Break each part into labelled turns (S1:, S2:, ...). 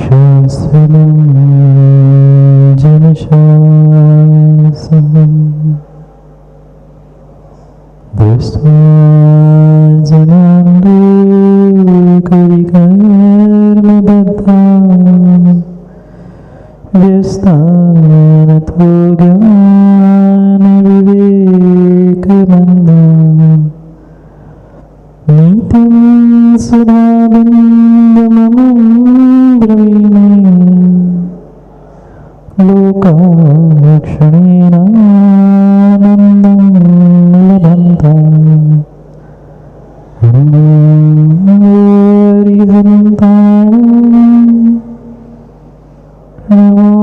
S1: शासनं जनशासनं दृष्ट्वा जनान् कविकर्मबद्धा व्यस्तानतो ज्ञानविवेकमन्दा नीतिं सुधाबिन्दुममुं ब्रवीमि लोकाक्षणेनानन्दं लभन्ता हरिहन्ताणं नमोऽस्ताणं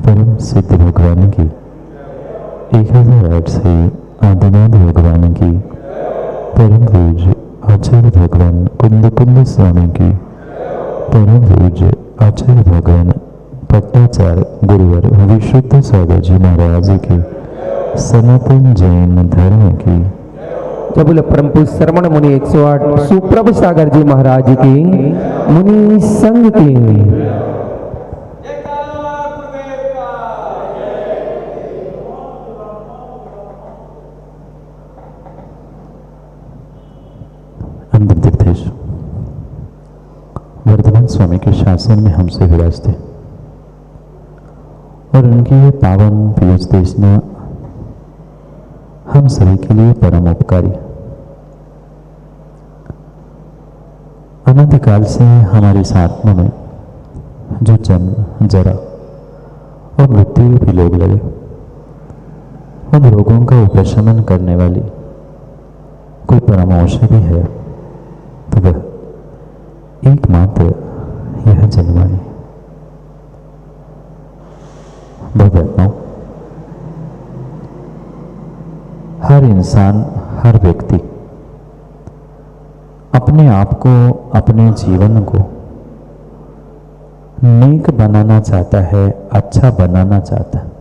S1: परम सिद्ध भगवान की 1008 से आदिनाथ भगवान की परम पूज्य आचार्य भगवान कुंद कुंद स्वामी की परम पूज्य आचार्य भगवान पट्टाचार्य गुरुवर विशुद्ध सागर जी महाराज की सनातन जैन धर्म की
S2: जब बोले परम पूज्य श्रवण मुनि 108 सुप्रभ सागर जी महाराज की मुनि संघ की
S1: अंतिम तीर्थेश वर्धमान स्वामी के शासन में हमसे विराजते और उनकी ये पावन पीयूष देशना हम सभी के लिए परम उपकारी। अनंतकाल से हमारी इस आत्मा में जो जन्म जरा और मृत्यु भी लोग लगे, उन रोगों का उपशमन करने वाली कोई परम औषधि है तो वह एकमात्र यह जनवाणी। भगवत्ताओं, हर इंसान, हर व्यक्ति अपने आप को, अपने जीवन को नेक बनाना चाहता है, अच्छा बनाना चाहता है।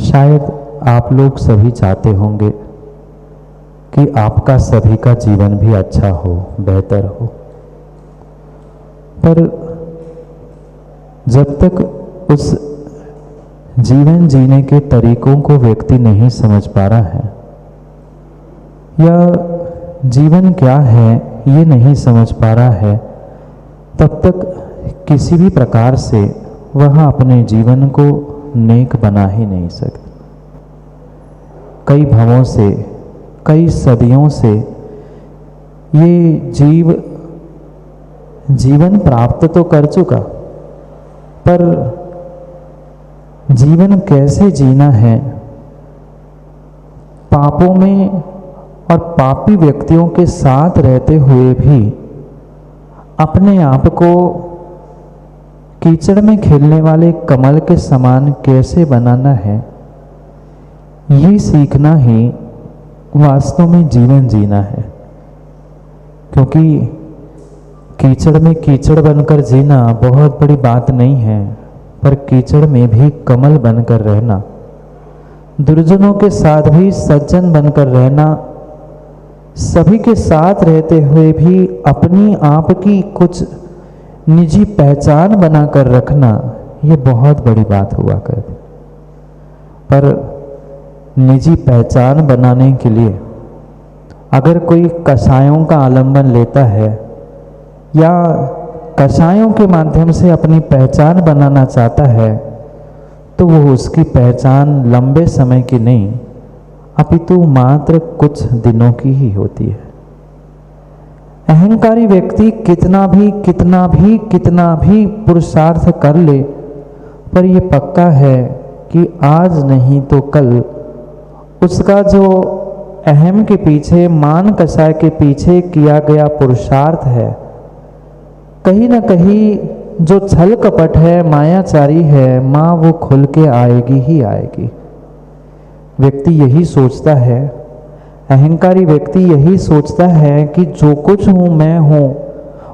S1: शायद आप लोग सभी चाहते होंगे कि आपका सभी का जीवन भी अच्छा हो, बेहतर हो, पर जब तक उस जीवन जीने के तरीकों को व्यक्ति नहीं समझ पा रहा है या जीवन क्या है ये नहीं समझ पा रहा है, तब तक किसी भी प्रकार से वह अपने जीवन को नेक बना ही नहीं सकता। कई भवों से, कई सदियों से ये जीवन प्राप्त तो कर चुका, पर जीवन कैसे जीना है, पापों में और पापी व्यक्तियों के साथ रहते हुए भी अपने आप को कीचड़ में खिलने वाले कमल के समान कैसे बनाना है, ये सीखना ही वास्तव में जीवन जीना है। क्योंकि कीचड़ में कीचड़ बनकर जीना बहुत बड़ी बात नहीं है, पर कीचड़ में भी कमल बनकर रहना, दुर्जनों के साथ भी सज्जन बनकर रहना, सभी के साथ रहते हुए भी अपनी आप की कुछ निजी पहचान बनाकर रखना, ये बहुत बड़ी बात हुआ करती। पर निजी पहचान बनाने के लिए अगर कोई कषायों का आलंबन लेता है या कषायों के माध्यम से अपनी पहचान बनाना चाहता है, तो वो उसकी पहचान लंबे समय की नहीं अपितु मात्र कुछ दिनों की ही होती है। अहंकारी व्यक्ति कितना भी पुरुषार्थ कर ले, पर ये पक्का है कि आज नहीं तो कल उसका जो अहम के पीछे, मान कषाय के पीछे किया गया पुरुषार्थ है, कहीं ना कहीं जो छल कपट है, मायाचारी है, माँ वो खुल के आएगी ही आएगी। व्यक्ति यही सोचता है, अहंकारी व्यक्ति यही सोचता है कि जो कुछ हूँ मैं हूँ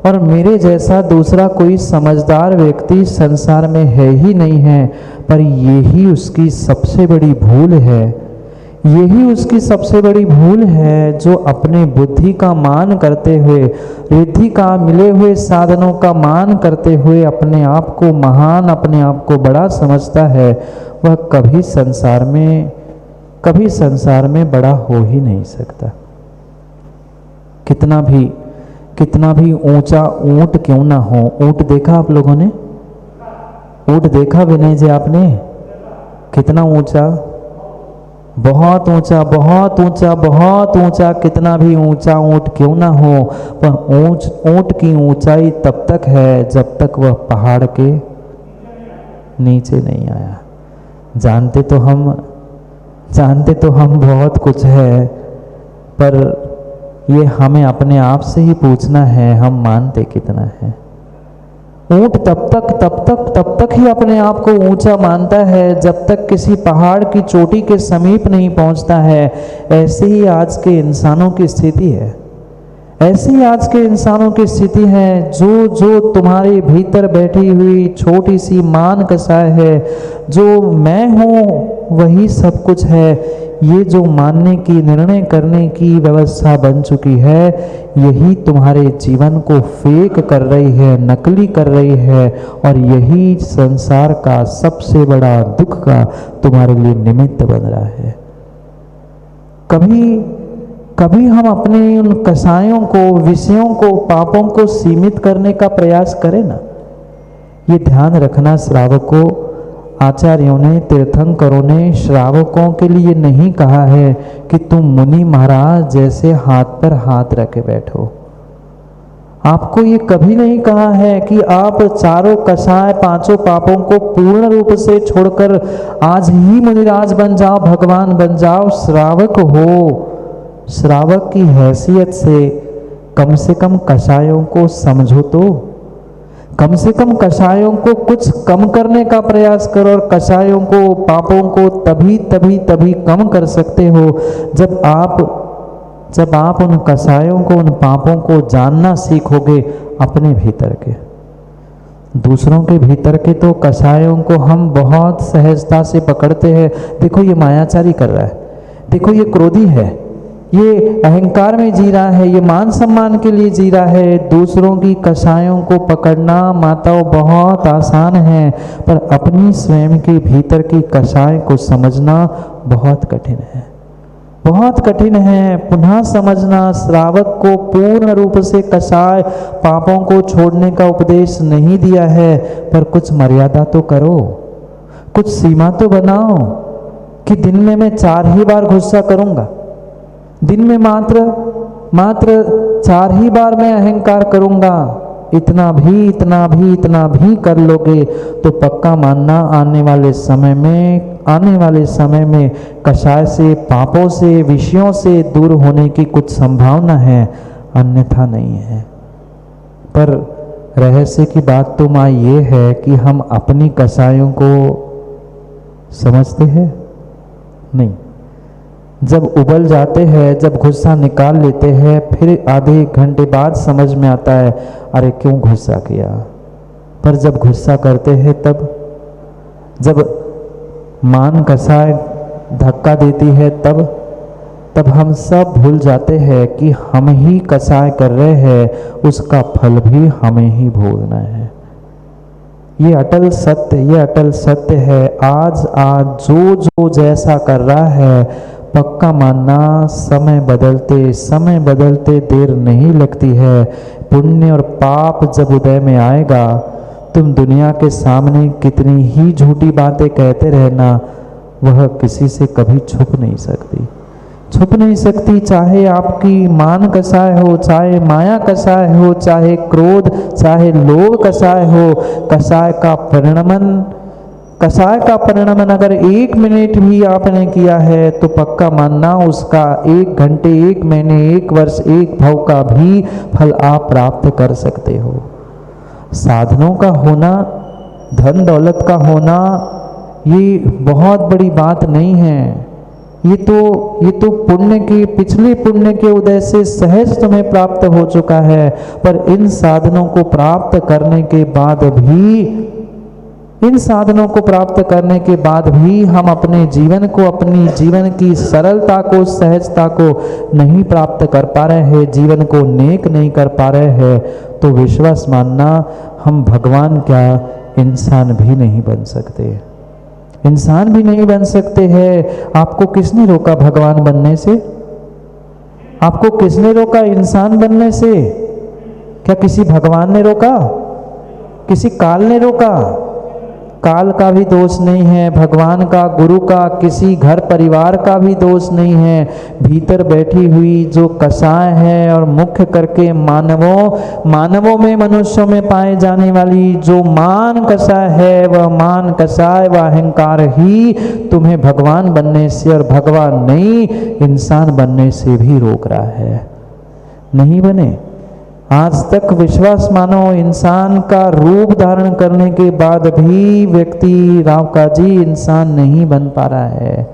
S1: और मेरे जैसा दूसरा कोई समझदार व्यक्ति संसार में है ही नहीं है। पर यही उसकी सबसे बड़ी भूल है, यही उसकी सबसे बड़ी भूल है, जो अपने बुद्धि का मान करते हुए, रिद्धि का, मिले हुए साधनों का मान करते हुए अपने आप को महान, अपने आप को बड़ा समझता है, वह कभी संसार में बड़ा हो ही नहीं सकता। कितना भी ऊंचा ऊंट क्यों ना हो। ऊंट देखा आप लोगों ने? ऊंट देखा विनय जी आपने? कितना ऊंचा, बहुत ऊंचा, बहुत ऊंचा, बहुत ऊंचा। कितना भी ऊंचा ऊंट क्यों ना हो, पर ऊंट की ऊंचाई तब तक है जब तक वह पहाड़ के नीचे नहीं आया। जानते तो हम बहुत कुछ है, पर ये हमें अपने आप से ही पूछना है, हम मानते कितना है। ऊंट तब तक ही अपने आप को ऊंचा मानता है जब तक किसी पहाड़ की चोटी के समीप नहीं पहुंचता है। ऐसे ही आज के इंसानों की स्थिति है, ऐसी आज के इंसानों की स्थिति है। जो तुम्हारे भीतर बैठी हुई छोटी सी मान कसाय है, जो मैं हूँ वही सब कुछ है, ये जो मानने की, निर्णय करने की व्यवस्था बन चुकी है, यही तुम्हारे जीवन को फेक कर रही है, नकली कर रही है, और यही संसार का सबसे बड़ा दुख का तुम्हारे लिए निमित्त बन रहा है। कभी हम अपने उन कसायों को, विषयों को, पापों को सीमित करने का प्रयास करें ना। ये ध्यान रखना श्रावकों, आचार्यों ने, तीर्थंकरों ने श्रावकों के लिए नहीं कहा है कि तुम मुनि महाराज जैसे हाथ पर हाथ रखे बैठो। आपको ये कभी नहीं कहा है कि आप चारों कसाय, पांचों पापों को पूर्ण रूप से छोड़कर आज ही मुनिराज बन जाओ, भगवान बन जाओ, श्रावक हो। श्रावक की हैसियत से कम कसायों को समझो, तो कम से कम कसायों को कुछ कम करने का प्रयास करो। और कसायों को, पापों को तभी कम कर सकते हो जब आप उन कसायों को, उन पापों को जानना सीखोगे अपने भीतर के। दूसरों के भीतर के तो कसायों को हम बहुत सहजता से पकड़ते हैं। देखो ये मायाचारी कर रहा है, देखो ये क्रोधी है, ये अहंकार में जी रहा है, ये मान सम्मान के लिए जी रहा है। दूसरों की कसायों को पकड़ना माताओं बहुत आसान है, पर अपनी स्वयं के भीतर की कसाय को समझना बहुत कठिन है, बहुत कठिन है। पुनः समझना, श्रावक को पूर्ण रूप से कसाय, पापों को छोड़ने का उपदेश नहीं दिया है, पर कुछ मर्यादा तो करो, कुछ सीमा तो बनाओ कि दिन में मैं 4 ही बार गुस्सा करूंगा, दिन में मात्र 4 ही बार मैं अहंकार करूंगा। इतना भी कर लोगे तो पक्का मानना आने वाले समय में कषाय से, पापों से, विषयों से दूर होने की कुछ संभावना है, अन्यथा नहीं है। पर रहस्य की बात तो माँ ये है कि हम अपनी कसायों को समझते हैं नहीं। जब उबल जाते हैं, जब गुस्सा निकाल लेते हैं, फिर आधे घंटे बाद समझ में आता है अरे क्यों गुस्सा किया। पर जब गुस्सा करते हैं, जब मान कसाय धक्का देती है, तब हम सब भूल जाते हैं कि हम ही कसाय कर रहे हैं, उसका फल भी हमें ही भोगना है। ये अटल सत्य है। आज जो जैसा कर रहा है, पक्का मानना समय बदलते देर नहीं लगती है। पुण्य और पाप जब उदय में आएगा, तुम दुनिया के सामने कितनी ही झूठी बातें कहते रहना, वह किसी से कभी छुप नहीं सकती। चाहे आपकी मान कसाय हो, चाहे माया कसाय हो, चाहे क्रोध, चाहे लोभ कसाय हो, कसाय का परिणमन अगर 1 मिनट भी आपने किया है, तो पक्का मानना उसका 1 घंटे, 1 महीने, 1 वर्ष, 1 भव का भी फल आप प्राप्त कर सकते हो। साधनों का होना, धन दौलत का होना ये बहुत बड़ी बात नहीं है। ये तो पुण्य के, पिछले पुण्य के उदय से सहज तुम्हें प्राप्त हो चुका है। पर इन साधनों को प्राप्त करने के बाद भी हम अपने जीवन को, अपनी जीवन की सरलता को, सहजता को नहीं प्राप्त कर पा रहे हैं, जीवन को नेक नहीं कर पा रहे हैं, तो विश्वास मानना हम भगवान क्या इंसान भी नहीं बन सकते। इंसान भी नहीं बन सकते हैं। आपको किसने रोका भगवान बनने से? आपको किसने रोका इंसान बनने से? क्या किसी भगवान ने रोका? किसी काल ने रोका? काल का भी दोष नहीं है, भगवान का, गुरु का, किसी घर परिवार का भी दोष नहीं है। भीतर बैठी हुई जो कषाय है और मुख्य करके मानवों में, मनुष्यों में पाए जाने वाली जो मान कषाय है, वह मान कषाय, वह अहंकार ही तुम्हें भगवान बनने से और भगवान नहीं इंसान बनने से भी रोक रहा है। नहीं बने। आज तक विश्वास मानो, इंसान का रूप धारण करने के बाद भी व्यक्ति राव का जी इंसान नहीं बन पा रहा है।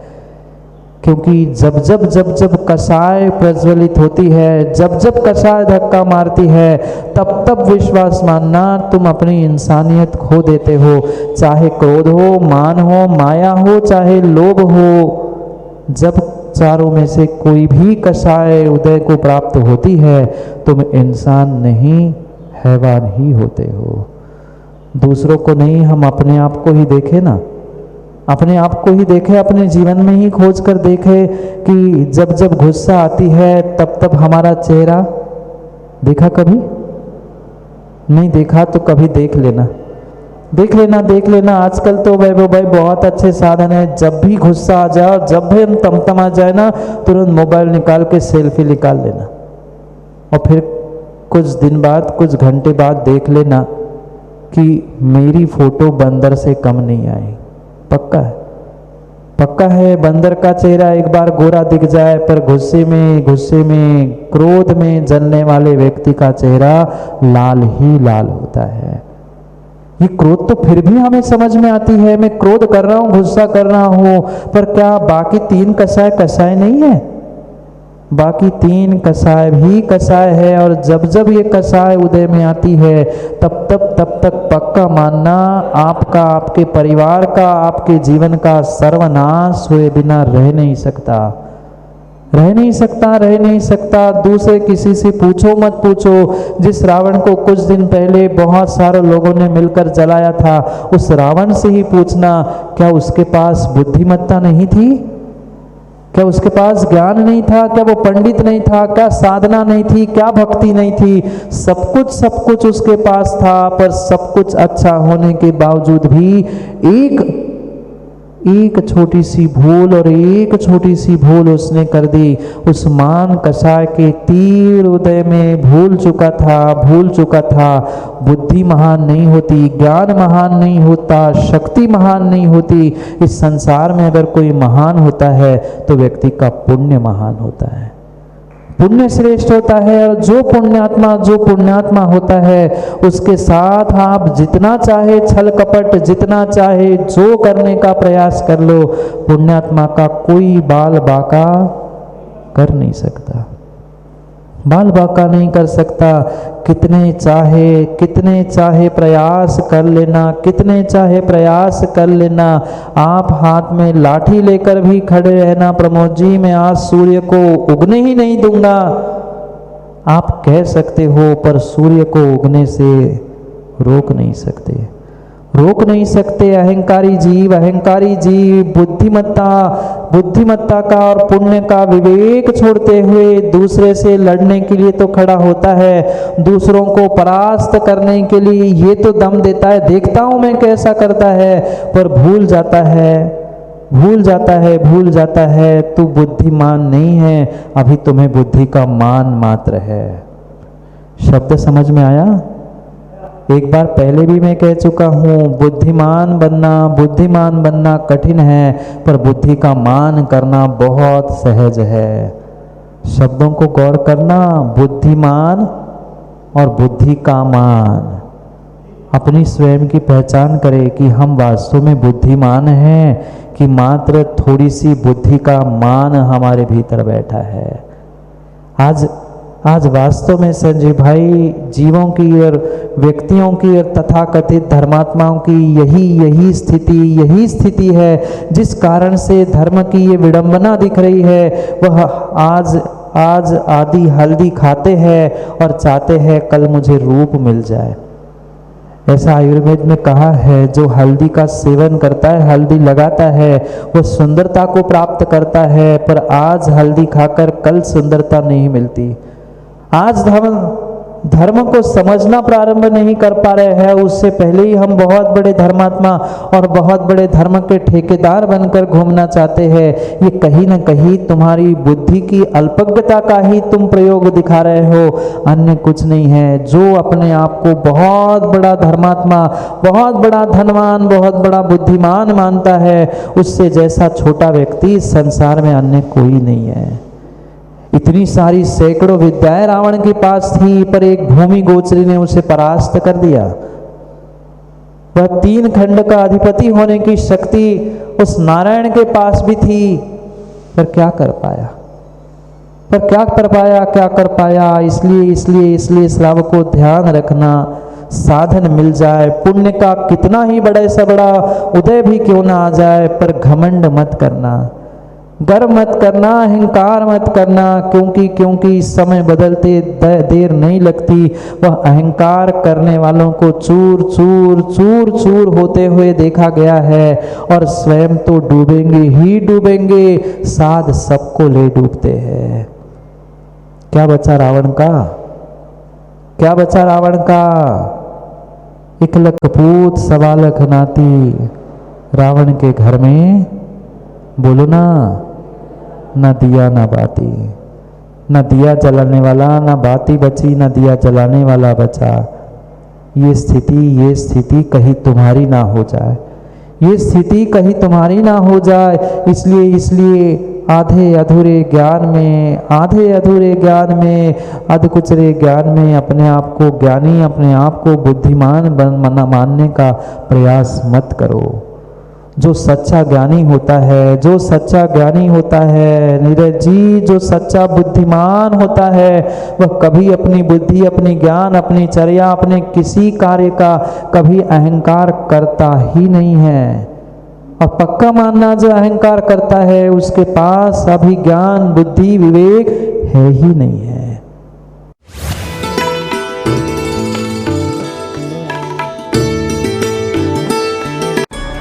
S1: क्योंकि जब कषाय प्रज्वलित होती है, जब कषाय धक्का मारती है, तब विश्वास मानना तुम अपनी इंसानियत खो देते हो। चाहे क्रोध हो, मान हो, माया हो, चाहे लोभ हो, जब चारों में से कोई भी कषाय उदय को प्राप्त होती है, तुम इंसान नहीं हैवान ही होते हो। दूसरों को नहीं, हम अपने आप को ही देखें ना, अपने आप को ही देखें, अपने जीवन में ही खोज कर देखें कि जब गुस्सा आती है तब हमारा चेहरा देखा कभी? नहीं देखा तो कभी देख लेना। आजकल तो वैभव भाई बहुत अच्छे साधन है। जब भी गुस्सा आ जाए और जब भी हम तमतमा जाए ना, तुरंत मोबाइल निकाल के सेल्फी निकाल लेना और फिर कुछ दिन बाद, कुछ घंटे बाद देख लेना कि मेरी फोटो बंदर से कम नहीं आई। पक्का है बंदर का चेहरा एक बार गोरा दिख जाए, पर गुस्से में क्रोध में जलने वाले व्यक्ति का चेहरा लाल ही लाल होता है। ये क्रोध तो फिर भी हमें समझ में आती है, मैं क्रोध कर रहा हूँ, गुस्सा कर रहा हूँ, पर क्या बाकी तीन कषाय नहीं है? बाकी तीन कषाय भी कषाय है। और जब ये कषाय उदय में आती है, तब तक पक्का मानना आपका, आपके परिवार का, आपके जीवन का सर्वनाश हुए बिना रह नहीं सकता। दूसरे किसी से मत पूछो। जिस रावण को कुछ दिन पहले बहुत सारे लोगों ने मिलकर जलाया था, उस रावण से ही पूछना, क्या उसके पास बुद्धिमत्ता नहीं थी? क्या उसके पास ज्ञान नहीं था? क्या वो पंडित नहीं था? क्या साधना नहीं थी? क्या भक्ति नहीं थी? सब कुछ उसके पास था, पर सब कुछ अच्छा होने के बावजूद भी एक छोटी सी भूल उसने कर दी। उस मान कषाय के तीर उदय में भूल चुका था। बुद्धि महान नहीं होती, ज्ञान महान नहीं होता, शक्ति महान नहीं होती। इस संसार में अगर कोई महान होता है तो व्यक्ति का पुण्य महान होता है, पुण्य श्रेष्ठ होता है। और जो पुण्यात्मा होता है, उसके साथ आप जितना चाहे छल कपट, जितना चाहे जो करने का प्रयास कर लो, पुण्यात्मा का कोई बाल बाका कर नहीं सकता, नहीं कर सकता। कितने चाहे प्रयास कर लेना, आप हाथ में लाठी लेकर भी खड़े रहना, प्रमोद जी मैं आज सूर्य को उगने ही नहीं दूंगा, आप कह सकते हो, पर सूर्य को उगने से रोक नहीं सकते। अहंकारी जीव बुद्धिमत्ता का और पुण्य का विवेक छोड़ते हुए दूसरे से लड़ने के लिए तो खड़ा होता है, दूसरों को परास्त करने के लिए ये तो दम देता है, देखता हूं मैं कैसा करता है, पर भूल जाता है तू बुद्धिमान नहीं है, अभी तुम्हें बुद्धि का मान मात्र है। शब्द समझ में आया? एक बार पहले भी मैं कह चुका हूँ, बुद्धिमान बनना कठिन है, पर बुद्धि का मान करना बहुत सहज है। शब्दों को गौर करना, बुद्धिमान और बुद्धि का मान, अपनी स्वयं की पहचान करें कि हम वास्तव में बुद्धिमान हैं कि मात्र थोड़ी सी बुद्धि का मान हमारे भीतर बैठा है। आज वास्तव में संजय भाई जीवों की और व्यक्तियों की और तथाकथित धर्मात्माओं की यही स्थिति है जिस कारण से धर्म की ये विडंबना दिख रही है। वह आज आदि हल्दी खाते हैं और चाहते हैं कल मुझे रूप मिल जाए। ऐसा आयुर्वेद में कहा है, जो हल्दी का सेवन करता है, हल्दी लगाता है, वो सुंदरता को प्राप्त करता है, पर आज हल्दी खाकर कल सुंदरता नहीं मिलती। आज धर्म को समझना प्रारंभ नहीं कर पा रहे हैं, उससे पहले ही हम बहुत बड़े धर्मात्मा और बहुत बड़े धर्म के ठेकेदार बनकर घूमना चाहते हैं। ये कहीं ना कहीं तुम्हारी बुद्धि की अल्पज्ञता का ही तुम प्रयोग दिखा रहे हो, अन्य कुछ नहीं है। जो अपने आप को बहुत बड़ा धर्मात्मा, बहुत बड़ा धनवान, बहुत बड़ा बुद्धिमान मानता है, उससे जैसा छोटा व्यक्ति संसार में अन्य कोई नहीं है। इतनी सारी सैकड़ों विद्याएं रावण के पास थी, पर एक भूमि गोचरी ने उसे परास्त कर दिया। वह 3 खंड का अधिपति होने की शक्ति उस नारायण के पास भी थी, पर क्या कर पाया। इसलिए श्रावक को ध्यान रखना, साधन मिल जाए, पुण्य का कितना ही बड़ा से बड़ा उदय भी क्यों ना आ जाए, पर घमंड मत करना, गर्व मत करना, अहंकार मत करना, क्योंकि समय बदलते देर नहीं लगती। वह अहंकार करने वालों को चूर होते हुए देखा गया है, और स्वयं तो डूबेंगे ही डूबेंगे, साध सबको ले डूबते हैं। क्या बचा रावण का? 1 लख पूत 1.25 लाख नाती। रावण के घर में बोलो ना दिया ना बाती, ना दिया जलाने वाला, ना बाती बची, ना दिया जलाने वाला बचा। ये स्थिति कहीं तुम्हारी ना हो जाए, ये स्थिति कहीं तुम्हारी ना हो जाए। इसलिए आधे अधूरे ज्ञान में अधकुचरे ज्ञान में अपने आप को ज्ञानी, अपने आप को बुद्धिमान मानने का प्रयास मत करो। जो सच्चा ज्ञानी होता है नीरज जी, जो सच्चा बुद्धिमान होता है, वह कभी अपनी बुद्धि, अपनी ज्ञान, अपनी चर्या, अपने किसी कार्य का कभी अहंकार करता ही नहीं है। और पक्का मानना, जो अहंकार करता है उसके पास अभी ज्ञान, बुद्धि, विवेक है ही नहीं है।